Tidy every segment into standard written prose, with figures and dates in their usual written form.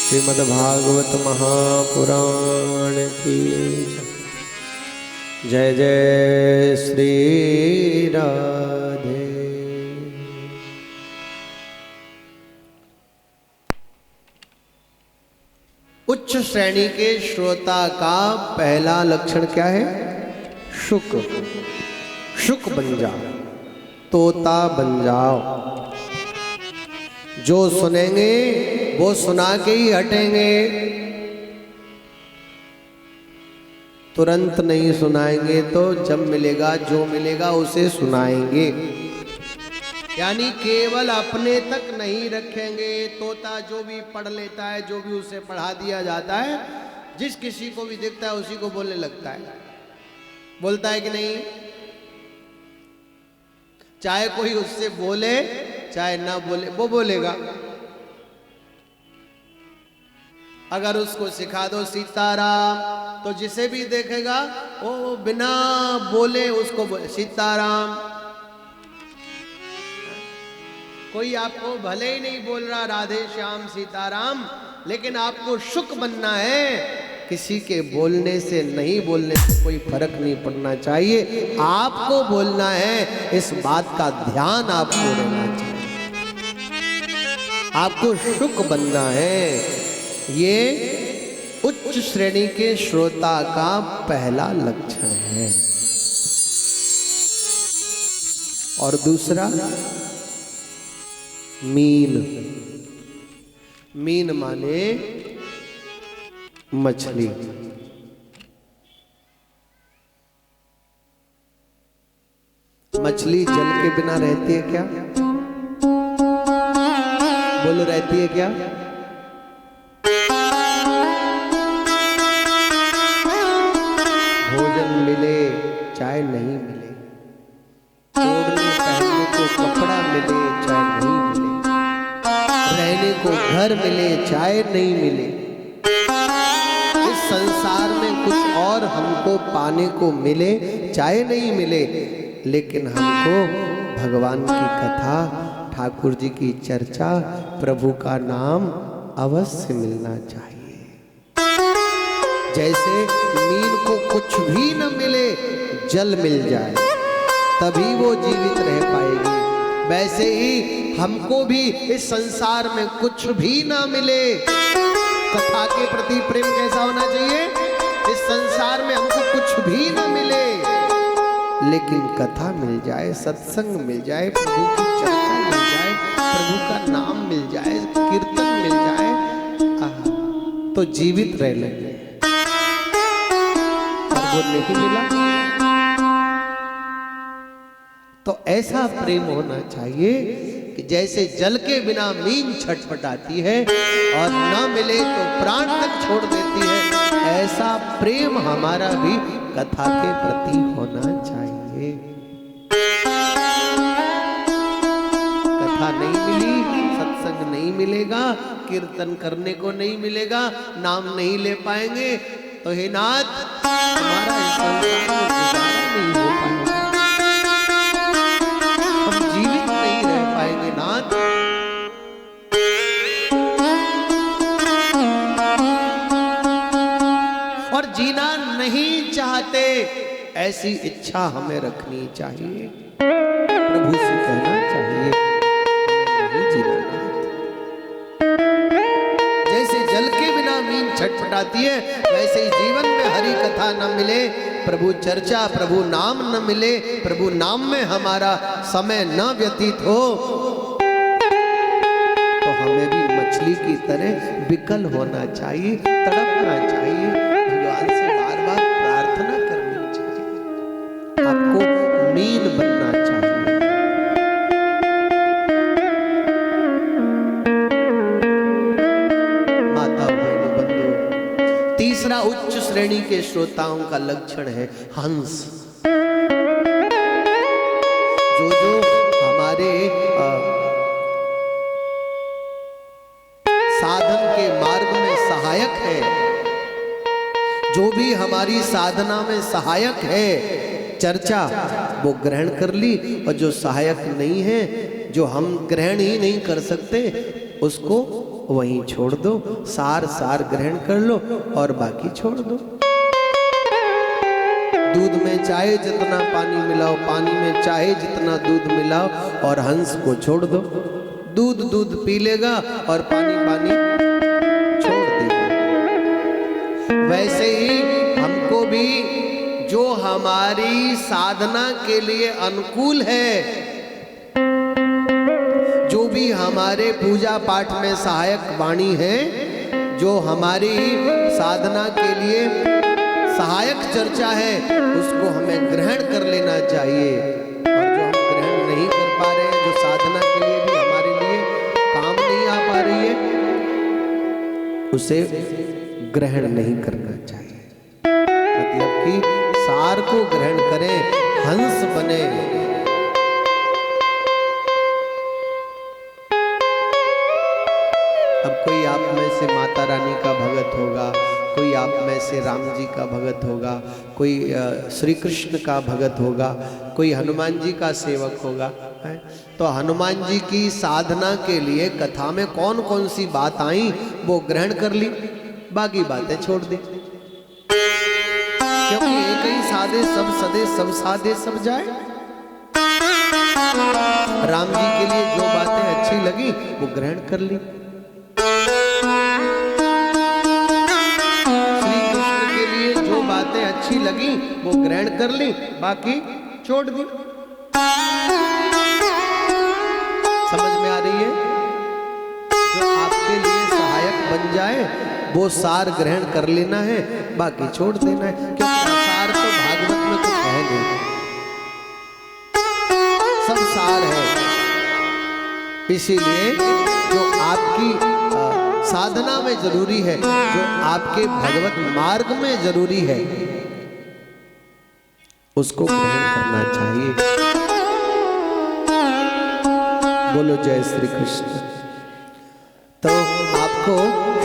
श्रीमद्भागवत महापुराण की जय जय श्री राधे। उच्च श्रेणी के श्रोता का पहला लक्षण क्या है? शुक। शुक बन जाओ, तोता बन जाओ। जो सुनेंगे वो सुना के ही हटेंगे, तुरंत नहीं सुनाएंगे तो जब मिलेगा जो मिलेगा उसे सुनाएंगे। यानी केवल अपने तक नहीं रखेंगे। तोता जो भी पढ़ लेता है, जो भी उसे पढ़ा दिया जाता है, जिस किसी को भी दिखता है उसी को बोलने लगता है। बोलता है कि नहीं? चाहे कोई उससे बोले चाहे ना बोले वो बोलेगा। अगर उसको सिखा दो सीताराम तो जिसे भी देखेगा वो बिना बोले उसको बोले सीताराम। कोई आपको भले ही नहीं बोल रहा राधे श्याम सीताराम, लेकिन आपको शुक बनना है। किसी के बोलने से नहीं बोलने से कोई फर्क नहीं पड़ना चाहिए, आपको बोलना है। इस बात का ध्यान आपको रहना चाहिए, आपको शुक बनना है। ये उच्च श्रेणी के श्रोता का पहला लक्षण है। और दूसरा मीन। मीन माने मछली। मछली जल के बिना रहती है क्या? बोलो, रहती है क्या? भोजन मिले चाहे नहीं मिले, ओढ़ने पहनने को कपड़ा मिले चाहे नहीं मिले, रहने को घर मिले चाहे नहीं मिले, इस संसार में कुछ और हमको पाने को मिले चाहे नहीं मिले, लेकिन हमको भगवान की कथा, ठाकुर जी की चर्चा, प्रभु का नाम अवश्य मिलना चाहिए। जैसे मीन को कुछ भी न मिले, जल मिल जाए तभी वो जीवित रह पाएगी, वैसे ही हमको भी इस संसार में कुछ भी ना मिले, कथा के प्रति प्रेम कैसा होना चाहिए? इस संसार में हमको कुछ भी ना मिले, लेकिन कथा मिल जाए, सत्संग मिल जाए, प्रभु की चर्चा मिल जाए, प्रभु का नाम मिल जाए, कीर्तन मिल जाए, तो जीवित रह लेंगे। और वो नहीं मिला तो ऐसा प्रेम होना चाहिए कि जैसे जल के बिना मीन छटपटाती है और न मिले तो प्राण तक छोड़ देती है, ऐसा प्रेम हमारा भी कथा के प्रति होना चाहिए। कथा नहीं मिली, सत्संग नहीं मिलेगा, कीर्तन करने को नहीं मिलेगा, नाम नहीं ले पाएंगे, तो हे नाथ हमारा इस संसार में गुजारा नहीं हो पाएगा, हम जीवित नहीं रह पाएंगे नाथ। और जीना नहीं चाहते ऐसी इच्छा हमें रखनी चाहिए, प्रभु से कहना चाहिए नहीं जीना नाथ। जैसे जल के बिना मीन छटपटाती है, वैसे ही जीवन में हरि कथा न मिले, प्रभु चर्चा, प्रभु नाम न मिले, प्रभु नाम में हमारा समय न व्यतीत हो, तो हमें भी मछली की तरह विकल होना चाहिए, तड़पना चाहिए, भगवान से बार बार प्रार्थना करनी चाहिए, आपको मीन बनना चाहिए। माता बहनों बंधु, तीसरा उच्च श्रेणी के श्रोताओं का लक्षण है हंस। जो हमारे साधन के मार्ग में सहायक है, जो भी हमारी साधना में सहायक है, चर्चा वो ग्रहण कर ली, और जो सहायक नहीं है, जो हम ग्रहण ही नहीं कर सकते, उसको वहीं छोड़ दो, सार सार ग्रहण कर लो और बाकी छोड़ दो। दूध में चाहे जितना पानी मिलाओ, पानी में चाहे जितना दूध मिलाओ और हंस को छोड़ दो। दूध दूध पी लेगा और पानी पानी छोड़ देगा। वैसे ही हमको भी जो हमारी साधना के लिए अनुकूल है, जो भी हमारे पूजा पाठ में सहायक वाणी है, जो हमारी साधना के लिए सहायक चर्चा है, उसको हमें ग्रहण कर लेना चाहिए। और जो हम ग्रहण नहीं कर पा रहे हैं, जो साधना के लिए भी हमारे लिए काम नहीं आ पा रही है, उसे ग्रहण नहीं करना चाहिए। मतलब कि सार को ग्रहण करें, हंस बने। अब कोई आप में से माता रानी का भगत होगा, कोई आप में से राम जी का भगत होगा, कोई श्री कृष्ण का भगत होगा, कोई हनुमान जी का सेवक होगा, है? तो हनुमान जी की साधना के लिए कथा में कौन कौन सी बात आई वो ग्रहण कर ली, बाकी बातें छोड़ दी। क्योंकि एक ही साधे सब सदे, सब साधे सब जाए। राम जी के लिए जो बातें अच्छी लगी वो ग्रहण कर ली, बातें अच्छी लगी वो ग्रहण कर ली, बाकी छोड़ दी। समझ में आ रही है? जो आपके लिए सहायक बन जाए वो सार ग्रहण कर लेना है, बाकी छोड़ देना है। क्योंकि सार तो भागवत में कुछ है नहीं, सब सार है। इसीलिए जो आपकी साधना में जरूरी है, जो आपके भगवत मार्ग में जरूरी है, उसको ग्रहण करना चाहिए। बोलो जय श्री कृष्ण। तो आपको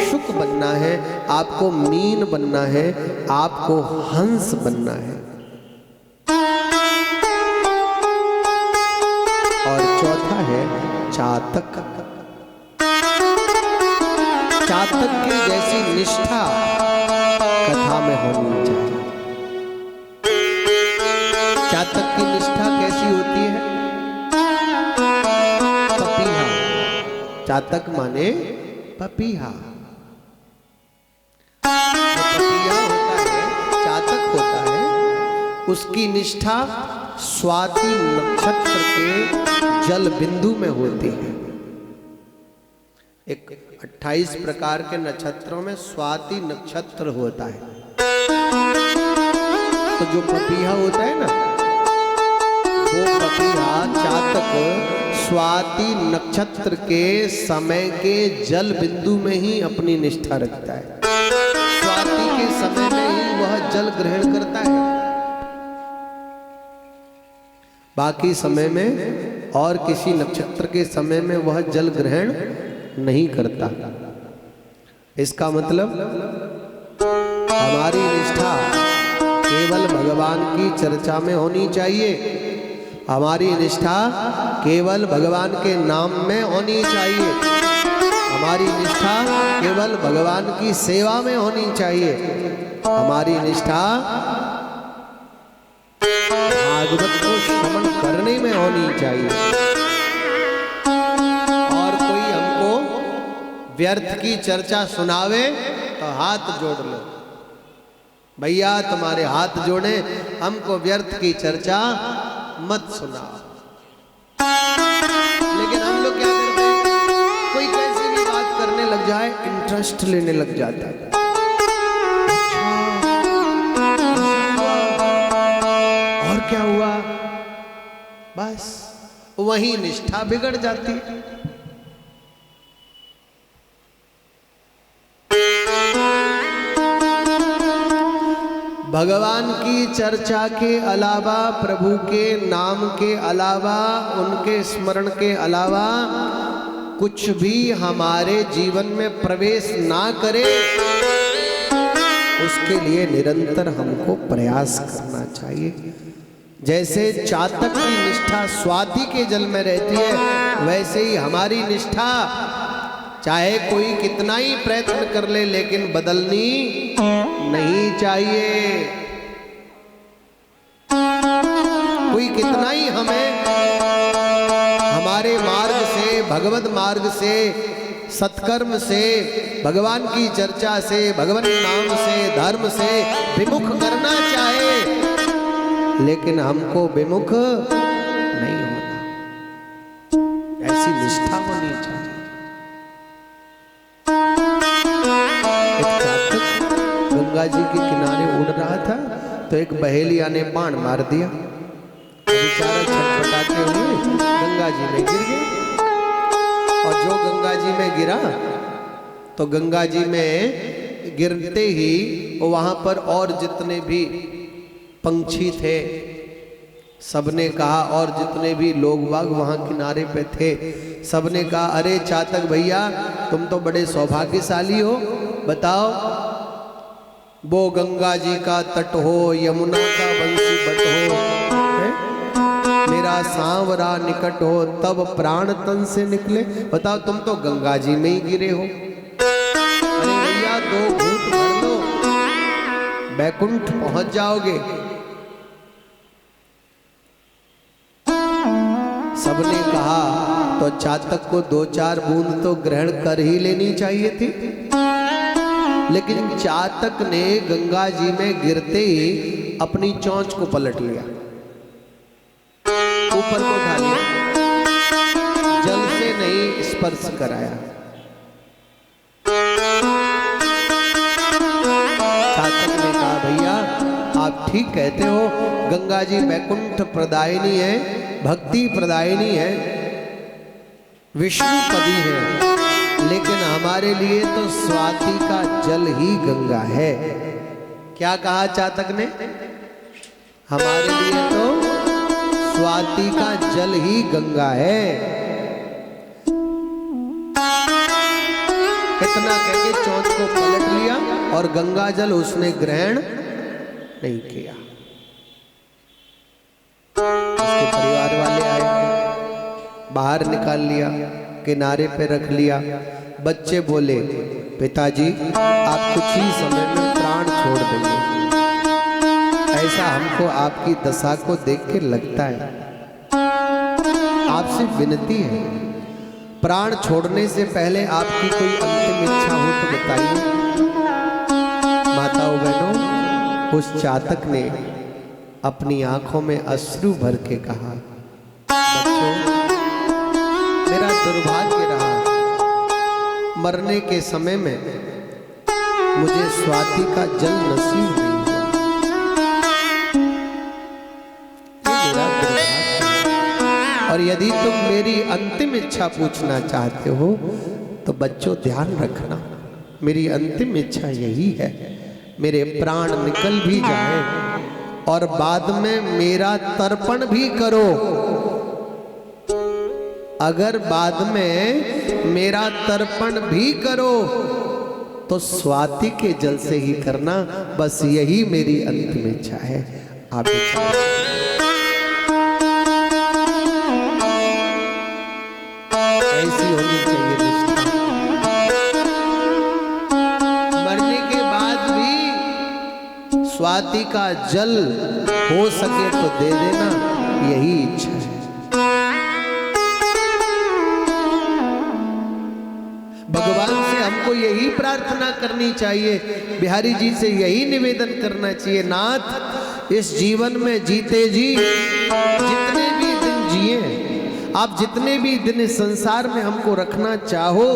शुक बनना है, आपको मीन बनना है, आपको हंस बनना है। और चौथा है चातक। चातक की जैसी निष्ठा कथा में होनी चाहिए। चातक की निष्ठा कैसी होती है? पपीहा। चातक माने पपीहा। जो पपीहा होता है, चातक होता है, उसकी निष्ठा स्वाति नक्षत्र के जल बिंदु में होती है। एक 28 प्रकार के नक्षत्रों में स्वाति नक्षत्र होता है। तो जो पपीहा होता है ना, वो पपीहा चातक स्वाति नक्षत्र के समय के जल बिंदु में ही अपनी निष्ठा रखता है। स्वाति के समय में ही वह जल ग्रहण करता है, बाकी समय में और किसी नक्षत्र के समय में वह जल ग्रहण नहीं करता। इसका मतलब हमारी निष्ठा केवल भगवान की चर्चा में होनी चाहिए, हमारी निष्ठा केवल भगवान के नाम में होनी चाहिए, हमारी निष्ठा केवल भगवान की सेवा में होनी चाहिए, हमारी निष्ठा भागवत को श्रवण करने में होनी चाहिए। व्यर्थ की चर्चा सुनावे तो हाथ जोड़ लो, भैया तुम्हारे हाथ जोड़े, हमको व्यर्थ की चर्चा मत सुनाओ। लेकिन हम लोग क्या करते हैं, कोई कैसी भी बात करने लग जाए इंटरेस्ट लेने लग जाता है। और क्या हुआ, बस वही निष्ठा बिगड़ जाती है। भगवान की चर्चा के अलावा, प्रभु के नाम के अलावा, उनके स्मरण के अलावा कुछ भी हमारे जीवन में प्रवेश ना करे, उसके लिए निरंतर हमको प्रयास करना चाहिए। जैसे चातक की निष्ठा स्वाति के जल में रहती है, वैसे ही हमारी निष्ठा चाहे कोई कितना ही प्रयत्न कर ले, लेकिन बदलनी नहीं चाहिए। कोई कितना ही हमें हमारे मार्ग से, भगवत मार्ग से, सत्कर्म से, भगवान की चर्चा से, भगवान नाम से, धर्म से विमुख करना चाहे, लेकिन हमको विमुख नहीं होना। ऐसी निष्ठा होनी चाहिए। एक चातक गंगा जी के किनारे उड़ रहा था, तो एक बहेलिया ने बाण मार दिया, बेचारा छटपटाते हुए गंगा जी में गिर गया। और जो गंगा जी में गिरा, तो गंगा जी में गिरते ही वहां पर और जितने भी पंछी थे सबने कहा, और जितने भी लोग बाग वहां किनारे पे थे सबने कहा, अरे चातक भैया तुम तो बड़े सौभाग्यशाली हो, बताओ वो गंगा जी का तट हो, यमुना का बंसी बट हो, मेरा सांवरा निकट हो, तब प्राण तन से निकले। बताओ तुम तो गंगा जी में ही गिरे हो। अरे भैया 2 घूंट भर लो, बैकुंठ पहुंच जाओगे। सबने कहा तो चातक को 2-4 बूंद तो ग्रहण कर ही लेनी चाहिए थी, लेकिन चातक ने गंगा जी में गिरते ही अपनी चोंच को पलट लिया, ऊपर को उठा लिया, जल से नहीं स्पर्श कराया। चातक ने कहा भैया आप ठीक कहते हो, गंगा जी वैकुंठ प्रदायिनी है, भक्ति प्रदायिनी है, विष्णुपदी है, लेकिन हमारे लिए तो स्वाति का जल ही गंगा है। क्या कहा चातक ने? हमारे लिए तो स्वाति का जल ही गंगा है। इतना कहके चोंच को पलट लिया और गंगा जल उसने ग्रहण नहीं किया। उसके परिवार वाले आए, बाहर निकाल लिया, किनारे पे रख लिया। बच्चे बोले पिताजी आप कुछ ही समय में प्राण छोड़ देंगे, ऐसा हमको आपकी दशा को देख के लगता है। आपसे विनती है, प्राण छोड़ने से पहले आपकी कोई अंतिम इच्छा हो तो बताइए। माताओं बहनों, उस चातक ने अपनी आंखों में अश्रु भर के कहा, बच्चों मेरा दुर्भाग्य रहा, मरने के समय में मुझे स्वाति का जल नसीब नहीं हुआ, ये मेरा दुर्भाग्य है। और यदि तुम मेरी अंतिम इच्छा पूछना चाहते हो तो बच्चों ध्यान रखना, मेरी अंतिम इच्छा यही है, मेरे प्राण निकल भी जाए और बाद में मेरा तर्पण भी करो। अगर बाद में मेरा तर्पण भी करो तो स्वाति के जल से ही करना, बस यही मेरी अंतिम इच्छा है। आप ऐसी होनी चाहिए निष्ठा। मरने के बाद भी स्वाति का जल हो सके तो दे देना, यही इच्छा है। भगवान से हमको यही प्रार्थना करनी चाहिए, बिहारी जी से यही निवेदन करना चाहिए, नाथ इस जीवन में जीते जी जितने भी दिन जिए, आप जितने भी दिन इस संसार में हमको रखना चाहो,